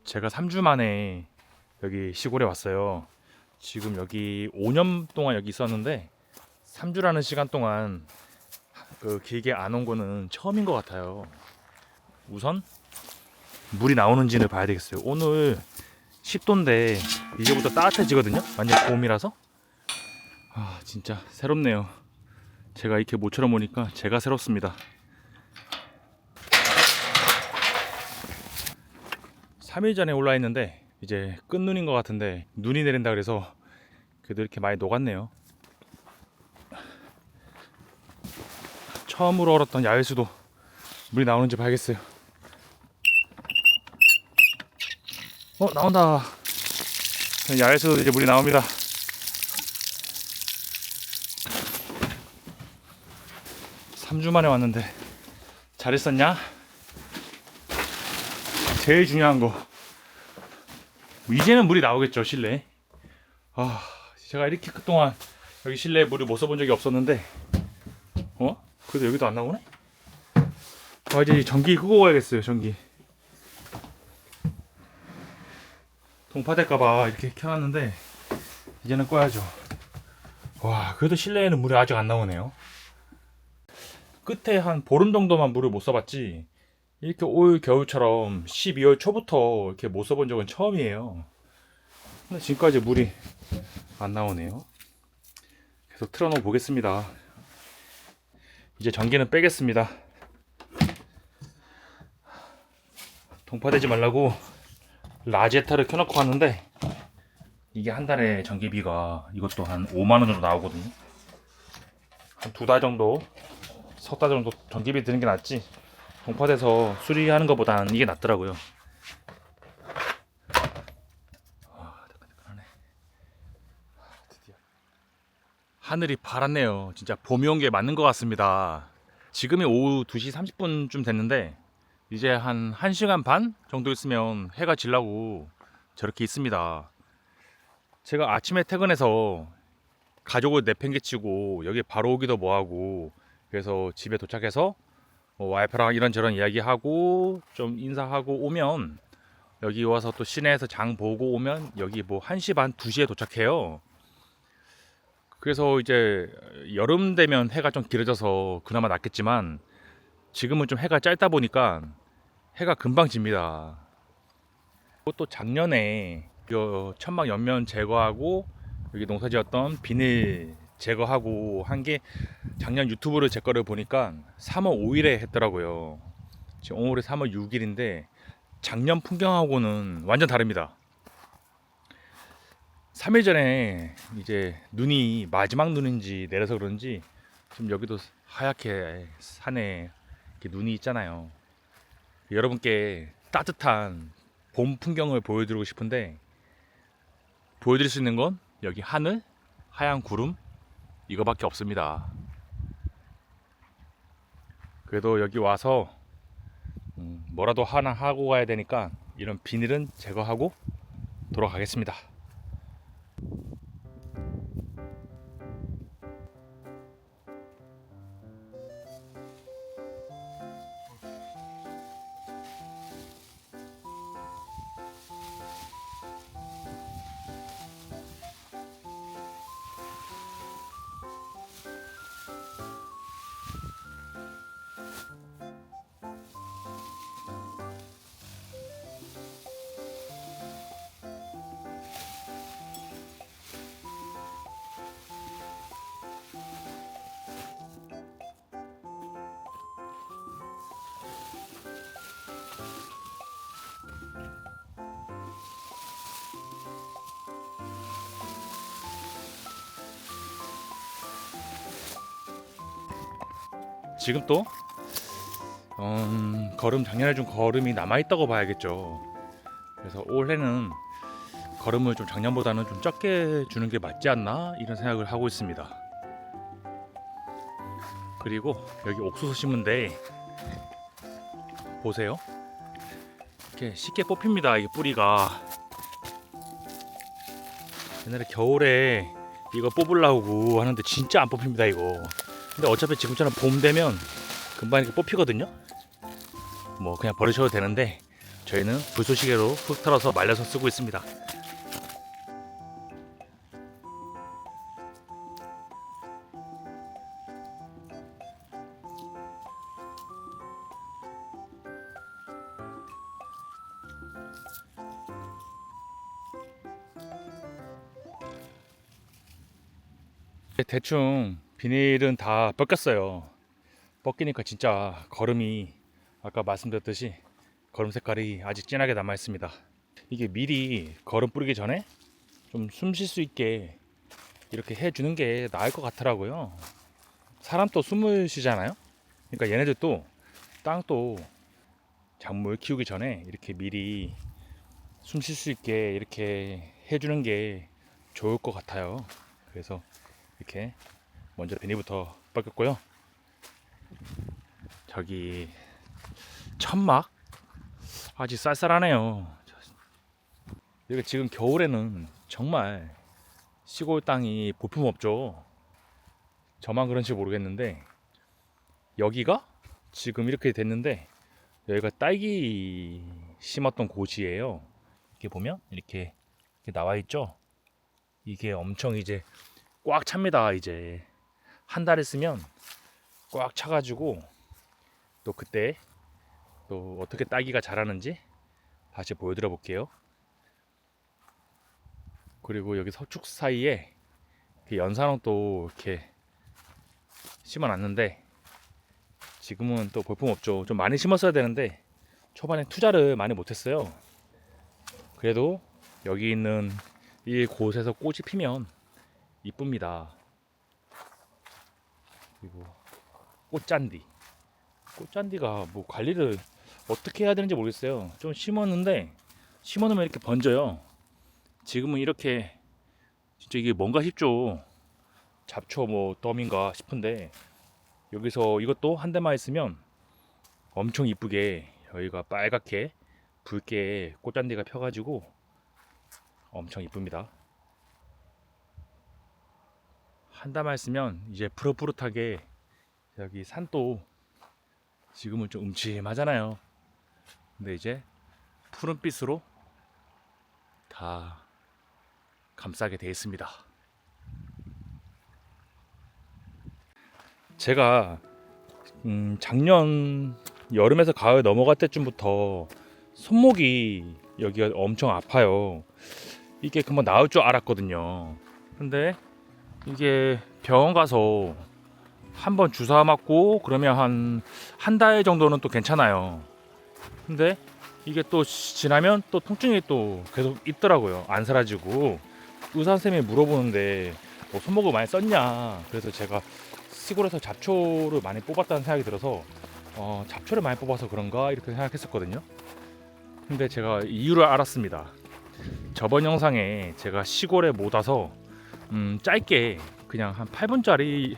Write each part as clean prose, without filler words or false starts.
제가 3주 만에 여기 시골에 왔어요. 지금 여기 5년 동안 여기 있었는데 3주라는 시간 동안 길게 안 온 거는 처음인 것 같아요. 우선 물이 나오는지를 봐야 되겠어요. 오늘 10도인데 이제부터 따뜻해지거든요. 완전 봄이라서. 아 진짜 새롭네요. 제가 이렇게 모처럼 오니까 제가 새롭습니다. 3일 전에 올라 있는데 이제 끝눈인 것 같은데 눈이 내린다 그래서 그래도 이렇게 많이 녹았네요. 처음으로 얼었던 야외수도 물이 나오는지 봐야겠어요. 나온다. 야외수도 이제 물이 나옵니다. 삼 주 만에 왔는데 잘 있었냐? 제일 중요한 거 이제는 물이 나오겠죠. 실내. 제가 이렇게 그동안 여기 실내에 물을 못 써본 적이 없었는데 그래도 여기도 안 나오네? 이제 전기 끄고 가야겠어요. 전기 동파될까봐 이렇게 켜놨는데 이제는 꺼야죠. 와 그래도 실내에는 물이 아직 안 나오네요. 끝에 한 보름 정도만 물을 못 써봤지 이렇게 올 겨울처럼 12월 초부터 이렇게 못 써본 적은 처음이에요. 근데 지금까지 물이 안 나오네요. 계속 틀어놓어 보겠습니다. 이제 전기는 빼겠습니다. 동파되지 말라고 라지에타를 켜놓고 왔는데 이게 한 달에 전기비가 이것도 한 5만원 정도 나오거든요. 한 2달 정도, 석 달 정도 전기비 드는 게 낫지 동파돼서 수리하는 것보단 이게 낫더라고요. 뜨끈뜨끈하네. 드디어 하늘이 파랗네요. 진짜 봄이 온 게 맞는 것 같습니다. 지금이 오후 2시 30분쯤 됐는데 이제 한 1시간 반 정도 있으면 해가 지려고 저렇게 있습니다. 제가 아침에 퇴근해서 가족을 내팽개치고 여기 바로 오기도 뭐하고 그래서 집에 도착해서 와이프랑 이런저런 이야기하고 좀 인사하고 오면 여기 와서 또 시내에서 장 보고 오면 여기 뭐 1시 반 2시에 도착해요. 그래서 이제 여름 되면 해가 좀 길어져서 그나마 낫겠지만 지금은 좀 해가 짧다 보니까 해가 금방 집니다. 또 작년에 천막 옆면 제거하고 여기 농사지었던 비닐 제거하고 한 게 작년 유튜브를 제 거를 보니까 3월 5일에 했더라고요. 지금 오늘이 3월 6일인데 작년 풍경하고는 완전 다릅니다. 3일 전에 이제 눈이 마지막 눈인지 내려서 그런지 지금 여기도 하얗게 산에 이렇게 눈이 있잖아요. 여러분께 따뜻한 봄 풍경을 보여드리고 싶은데 보여드릴 수 있는 건 여기 하늘, 하얀 구름 이거밖에 없습니다. 그래도 여기 와서 뭐라도 하나 하고 가야 되니까 이런 비닐은 제거하고 돌아가겠습니다. 지금 또 걸음 작년에 준 걸음이 남아있다고 봐야겠죠. 그래서 올해는 걸음을 좀 작년보다는 좀 적게 주는 게 맞지 않나 이런 생각을 하고 있습니다. 그리고 여기 옥수수 심은데 보세요. 이렇게 쉽게 뽑힙니다. 이게 뿌리가 옛날에 겨울에 이거 뽑으려고 하는데 진짜 안 뽑힙니다 이거. 근데 어차피 지금처럼 봄 되면 금방 이렇게 뽑히거든요. 뭐 그냥 버리셔도 되는데 저희는 불쏘시개로 흙 털어서 말려서 쓰고 있습니다. 대충 비닐은 다 벗겼어요. 벗기니까 진짜 거름이 아까 말씀드렸듯이 거름 색깔이 아직 진하게 남아 있습니다. 이게 미리 거름 뿌리기 전에 좀 숨 쉴 수 있게 이렇게 해주는 게 나을 것 같더라고요. 사람 또 숨을 쉬잖아요. 그러니까 얘네들도 땅도 작물 키우기 전에 이렇게 미리 숨 쉴 수 있게 이렇게 해주는 게 좋을 것 같아요. 그래서 이렇게 먼저 비닐부터 벗겼고요. 저기 천막 아직 쌀쌀하네요. 여기 지금 겨울에는 정말 시골 땅이 볼품없죠. 저만 그런지 모르겠는데 여기가 지금 이렇게 됐는데 여기가 딸기 심었던 곳이에요. 이렇게 보면 이렇게 나와 있죠. 이게 엄청 이제 꽉 찹니다. 이제 한 달 있으면 꽉 차가지고 또 그때 또 어떻게 딸기가 자라는지 다시 보여드려 볼게요. 그리고 여기 서축 사이에 연산홍도 이렇게 심어놨는데 지금은 또 볼품없죠. 좀 많이 심었어야 되는데 초반에 투자를 많이 못했어요. 그래도 여기 있는 이 곳에서 꽃이 피면 이쁩니다. 그리고 꽃잔디가 뭐 관리를 어떻게 해야 되는지 모르겠어요. 좀 심었는데 심어놓으면 이렇게 번져요. 지금은 이렇게 진짜 이게 뭔가 싶죠. 잡초 뭐 덤인가 싶은데 여기서 이것도 한 대만 있으면 엄청 이쁘게 여기가 빨갛게 붉게 꽃잔디가 펴가지고 엄청 이쁩니다. 한 대만 있으면 이제 푸릇푸릇하게 여기 산도 지금은 좀 음침하잖아요. 근데 이제 푸른빛으로 다 감싸게 되어 있습니다. 제가 작년 여름에서 가을 넘어갈 때쯤부터 손목이 여기가 엄청 아파요. 이게 금방 나을 줄 알았거든요. 근데 이게 병원 가서 한번 주사 맞고 그러면 한 달 정도는 또 괜찮아요. 근데 이게 또 지나면 또 통증이 또 계속 있더라고요. 안 사라지고. 의사 선생님이 물어보는데 뭐 손목을 많이 썼냐. 그래서 제가 시골에서 잡초를 많이 뽑았다는 생각이 들어서 잡초를 많이 뽑아서 그런가 이렇게 생각했었거든요. 근데 제가 이유를 알았습니다. 저번 영상에 제가 시골에 못 와서 짧게 그냥 한 8분짜리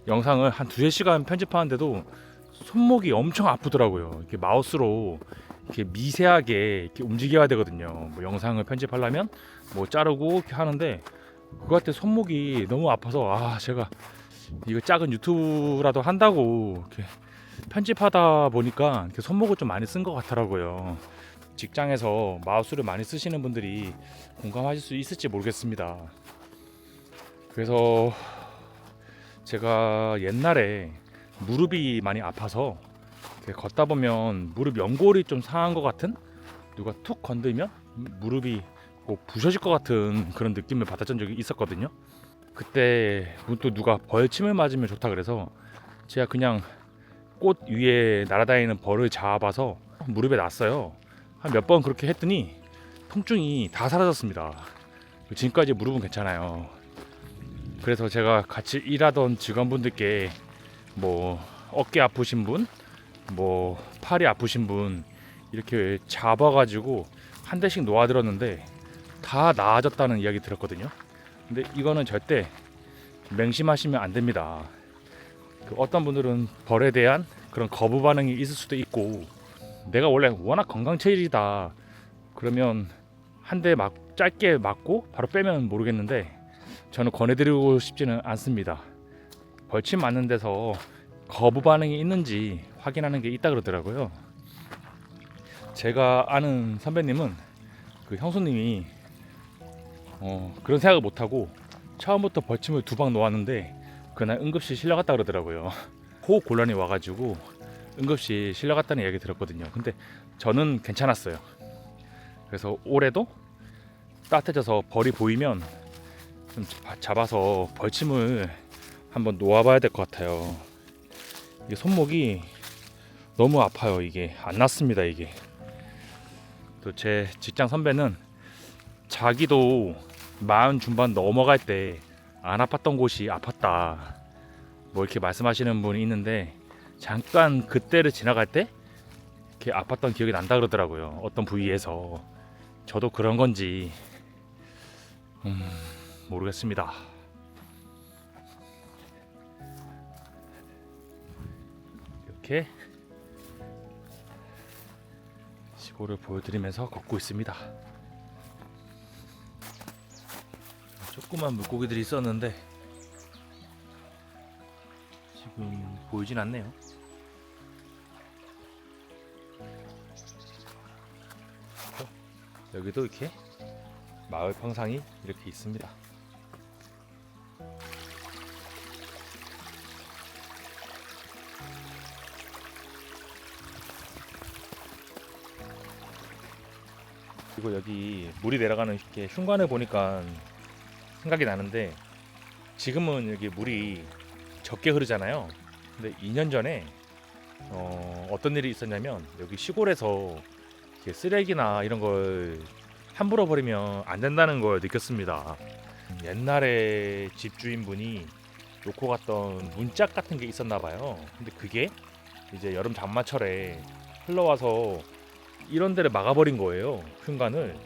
영상을 한 2-3시간 편집하는데도 손목이 엄청 아프더라고요. 이렇게 마우스로 이렇게 미세하게 이렇게 움직여야 되거든요. 뭐 영상을 편집하려면 뭐 자르고 이렇게 하는데 그거 할 때 손목이 너무 아파서 제가 이거 작은 유튜브라도 한다고 이렇게 편집하다 보니까 이렇게 손목을 좀 많이 쓴 것 같더라고요. 직장에서 마우스를 많이 쓰시는 분들이 공감하실 수 있을지 모르겠습니다. 그래서 제가 옛날에 무릎이 많이 아파서 걷다 보면 무릎 연골이 좀 상한 것 같은, 누가 툭 건들면 무릎이 꼭 부셔질 것 같은 그런 느낌을 받았던 적이 있었거든요. 그때 또 누가 벌침을 맞으면 좋다 그래서 제가 그냥 꽃 위에 날아다니는 벌을 잡아서 무릎에 놨어요. 한 몇 번 그렇게 했더니 통증이 다 사라졌습니다. 지금까지 무릎은 괜찮아요. 그래서 제가 같이 일하던 직원분들께 뭐 어깨 아프신 분, 뭐 팔이 아프신 분 이렇게 잡아가지고 한 대씩 놓아드렸는데 다 나아졌다는 이야기 들었거든요. 근데 이거는 절대 맹심하시면 안 됩니다. 어떤 분들은 벌에 대한 그런 거부 반응이 있을 수도 있고, 내가 원래 워낙 건강 체질이다 그러면 한 대 짧게 맞고 바로 빼면 모르겠는데 저는 권해드리고 싶지는 않습니다. 벌침 맞는 데서 거부 반응이 있는지 확인하는 게 있다 그러더라고요. 제가 아는 선배님은 그 형수님이 그런 생각을 못하고 처음부터 벌침을 2방 놓았는데 그날 응급실 실려갔다 그러더라고요. 호흡 곤란이 와가지고 응급실 실려갔다는 이야기 들었거든요. 근데 저는 괜찮았어요. 그래서 올해도 따뜻해져서 벌이 보이면 좀 잡아서 벌침을 한번 놓아봐야 될 것 같아요. 이게 손목이 너무 아파요. 이게 안 낫습니다. 이게 또 제 직장 선배는 자기도 40 중반 넘어갈 때 안 아팠던 곳이 아팠다 뭐 이렇게 말씀하시는 분이 있는데, 잠깐 그때를 지나갈 때 이렇게 아팠던 기억이 난다 그러더라고요. 어떤 부위에서. 저도 그런 건지 모르겠습니다. 이렇게 시골을 보여드리면서 걷고 있습니다. 조그만 물고기들이 있었는데 지금 보이진 않네요. 여기도 이렇게 마을 평상이 이렇게 있습니다. 그리고 여기 물이 내려가는 이렇게 흉관을 보니까 생각이 나는데, 지금은 여기 물이 적게 흐르잖아요. 근데 2년 전에 어떤 일이 있었냐면, 여기 시골에서 이렇게 쓰레기나 이런 걸 함부로 버리면 안 된다는 걸 느꼈습니다. 옛날에 집주인분이 놓고 갔던 문짝 같은 게 있었나 봐요. 근데 그게 이제 여름 장마철에 흘러와서 이런 데를 막아버린 거예요, 흉관을.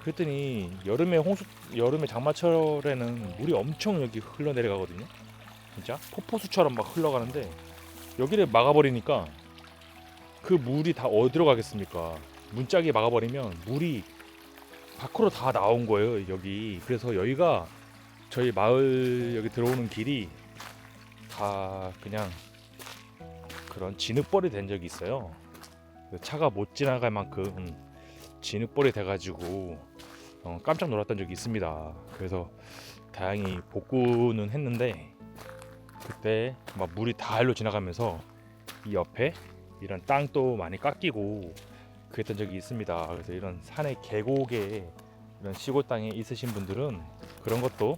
그랬더니 여름에 장마철에는 물이 엄청 여기 흘러내려가거든요. 진짜 폭포수처럼 막 흘러가는데 여기를 막아버리니까 그 물이 다 어디로 가겠습니까? 문짝이 막아버리면 물이 밖으로 다 나온 거예요, 여기. 그래서 여기가 저희 마을 여기 들어오는 길이 다 그냥 그런 진흙벌이 된 적이 있어요. 차가 못 지나갈 만큼 진흙벌이 돼가지고 깜짝 놀랐던 적이 있습니다. 그래서 다행히 복구는 했는데, 그때 막 물이 다 일로 지나가면서 이 옆에 이런 땅도 많이 깎이고 그랬던 적이 있습니다. 그래서 이런 산의 계곡에 이런 시골 땅에 있으신 분들은 그런 것도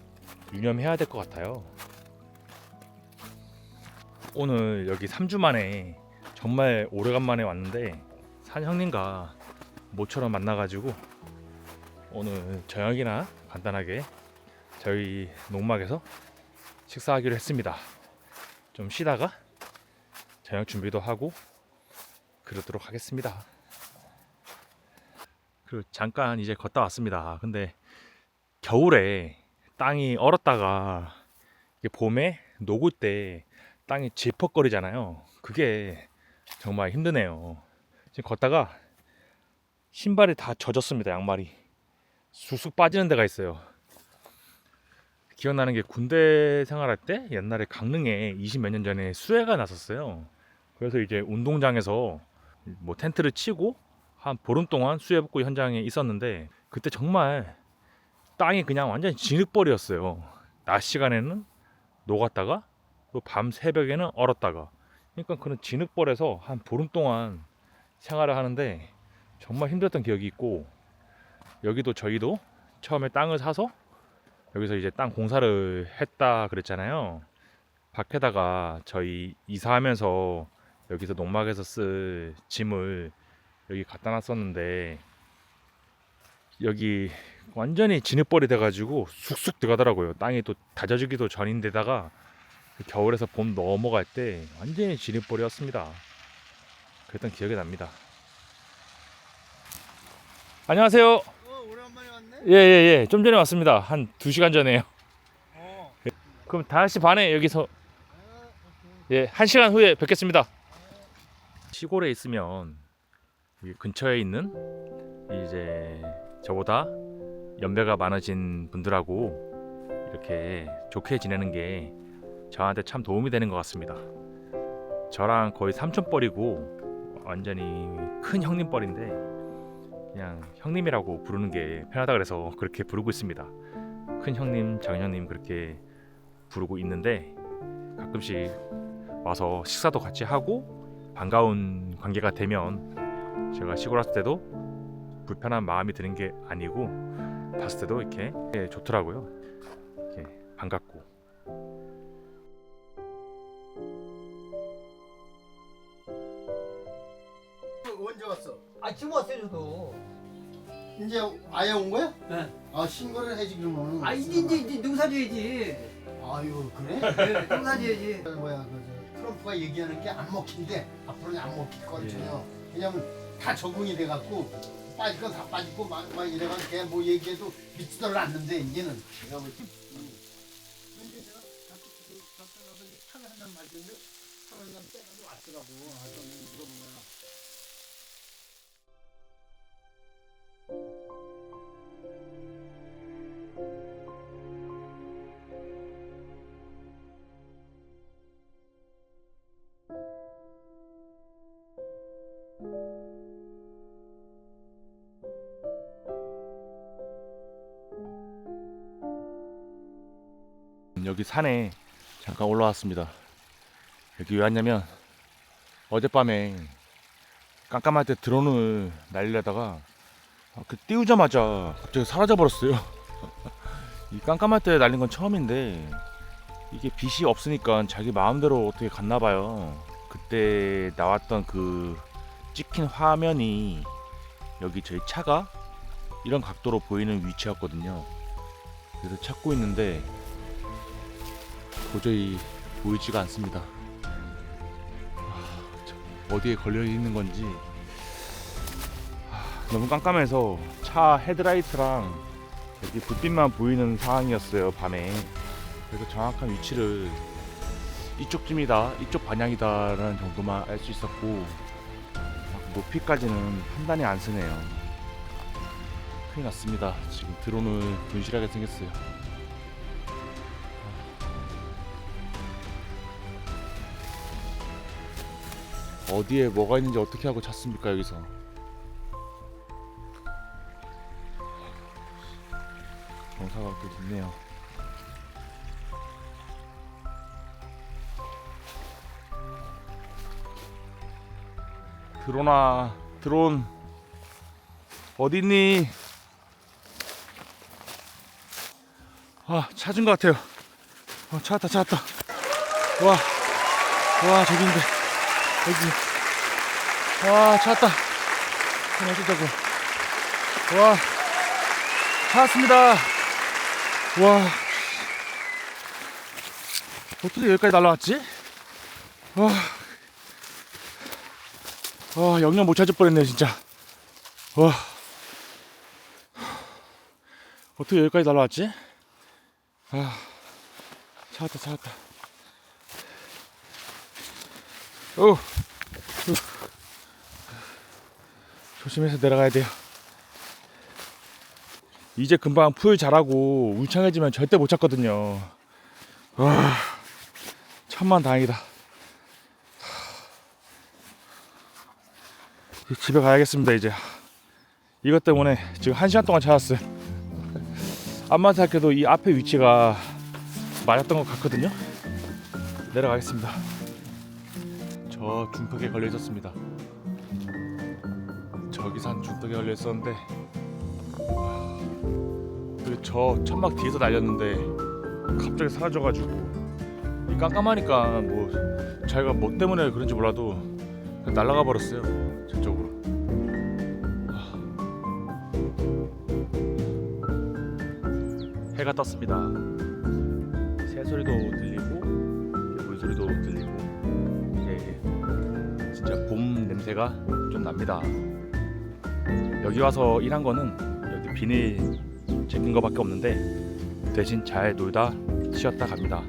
유념해야 될 것 같아요. 오늘 여기 3주 만에 정말 오래간만에 왔는데 산 형님과 모처럼 만나가지고 오늘 저녁이나 간단하게 저희 농막에서 식사하기로 했습니다. 좀 쉬다가 저녁 준비도 하고 그러도록 하겠습니다. 그리고 잠깐 이제 걷다 왔습니다. 근데 겨울에 땅이 얼었다가 봄에 녹을 때 땅이 질퍽거리잖아요. 그게 정말 힘드네요. 지금 걷다가 신발이 다 젖었습니다. 양말이 쑥쑥 빠지는 데가 있어요. 기억나는 게 군대 생활할 때 옛날에 강릉에 20몇 년 전에 수해가 났었어요. 그래서 이제 운동장에서 뭐 텐트를 치고 한 보름 동안 수해복구 현장에 있었는데, 그때 정말 땅이 그냥 완전히 진흙벌이었어요. 낮 시간에는 녹았다가 또 밤 새벽에는 얼었다가, 그러니까 그런 진흙벌에서 한 보름 동안 생활을 하는데 정말 힘들었던 기억이 있고, 여기도 저희도 처음에 땅을 사서 여기서 이제 땅 공사를 했다 그랬잖아요. 밖에다가 저희 이사하면서 여기서 농막에서 쓸 짐을 여기 갖다 놨었는데 여기 완전히 진흙벌이 돼가지고 쑥쑥 들어가더라고요. 땅이 또 다져지기도 전인데다가 겨울에서 봄 넘어갈 때 완전히 진흙벌이었습니다. 그랬던 기억이 납니다. 안녕하세요. 오랜만에 왔네? 예예예. 좀 전에 왔습니다. 한 2시간 전에요. 어. 그럼 5시 반에 여기서 오케이. 예, 1시간 후에 뵙겠습니다. 시골에 있으면 여기 근처에 있는 이제 저보다 연배가 많으신 분들하고 이렇게 좋게 지내는 게 저한테 참 도움이 되는 것 같습니다. 저랑 거의 삼촌뻘이고 완전히 큰 형님 뻘인데 그냥 형님이라고 부르는 게 편하다 그래서 그렇게 부르고 있습니다. 큰 형님, 장형님 그렇게 부르고 있는데 가끔씩 와서 식사도 같이 하고 반가운 관계가 되면 제가 시골 왔을 때도 불편한 마음이 드는 게 아니고 봤을 때도 이렇게 좋더라고요. 이렇게 반갑고. 언제 왔어? 아 지금 왔어요 저도. 이제 아예 온 거야? 네. 아 신고를 해지 그러면. 아 이제 농사 지어야지. 아유 그래? 네, 농사 지어야지. 뭐야 그 트럼프가 얘기하는 게 안 먹힌대. 앞으로는 안 먹힐 걸 예. 전혀. 왜냐면 다 적응이 돼갖고 빠질 건 다 빠지고 막 이래가지고 걔 뭐 얘기해도 믿지들 않는데 이제는. 내가 볼때 근데 내가 가서 차를 한잔 마시는데 차를 한잔 빼가지고 왔더라고. 와서 물어본 거야. 여기 산에 잠깐 올라왔습니다. 여기 왜 왔냐면 어젯밤에 깜깜할 때 드론을 날리려다가 그 띄우자마자 갑자기 사라져 버렸어요. 이 깜깜할 때 날린 건 처음인데 이게 빛이 없으니까 자기 마음대로 어떻게 갔나 봐요. 그때 나왔던 그 찍힌 화면이 여기 저희 차가 이런 각도로 보이는 위치였거든요. 그래서 찾고 있는데 도저히 보이지가 않습니다. 어디에 걸려 있는 건지 너무 깜깜해서 차 헤드라이트랑 여기 불빛만 보이는 상황이었어요, 밤에. 그래서 정확한 위치를 이쪽쯤이다, 이쪽 방향이다라는 정도만 알 수 있었고 높이까지는 판단이 안 서네요. 큰일 났습니다. 지금 드론을 분실하게 생겼어요. 어디에 뭐가 있는지 어떻게 하고 찾습니까 여기서. 경사가 또 있네요. 드론아, 드론 어디 있니? 아, 찾은 것 같아요. 찾았다, 찾았다. 와, 저기 있는데. 여기. 와, 찾았다. 하나 쏟자고. 와, 찾았습니다. 와, 어떻게 여기까지 날라왔지? 와, 영영 못 찾을 뻔했네 진짜. 와, 어떻게 여기까지 날라왔지? 찾았다. 조심해서 내려가야 돼요. 이제 금방 풀 자라고 울창해지면 절대 못 찾거든요. 와, 천만 다행이다. 집에 가야겠습니다. 이제 이것 때문에 지금 1시간 동안 찾았어요. 암만 생각해도 이 앞에 위치가 맞았던 것 같거든요. 내려가겠습니다. 저 중턱에 걸려 있었습니다. 저기 산 중턱에 걸려 있었는데 그리고 저 천막 뒤에서 날렸는데 갑자기 사라져가지고 이 깜깜하니까 뭐 자기가 뭐 때문에 그런지 몰라도 그냥 날아가 버렸어요. 저쪽으로. 해가 떴습니다. 새소리도 들리고 물소리도 들리고 진짜 봄 냄새가 좀 납니다. 여기 와서 일한 거는 여기 비닐 제낀 거밖에 없는데 대신 잘 놀다 쉬었다 갑니다.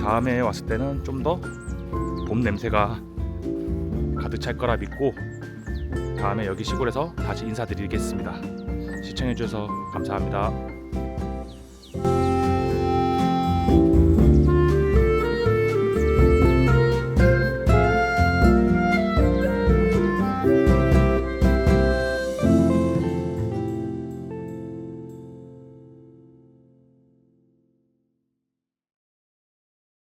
다음에 왔을 때는 좀 더 봄 냄새가 가득 찰 거라 믿고 다음에 여기 시골에서 다시 인사드리겠습니다. 시청해주셔서 감사합니다.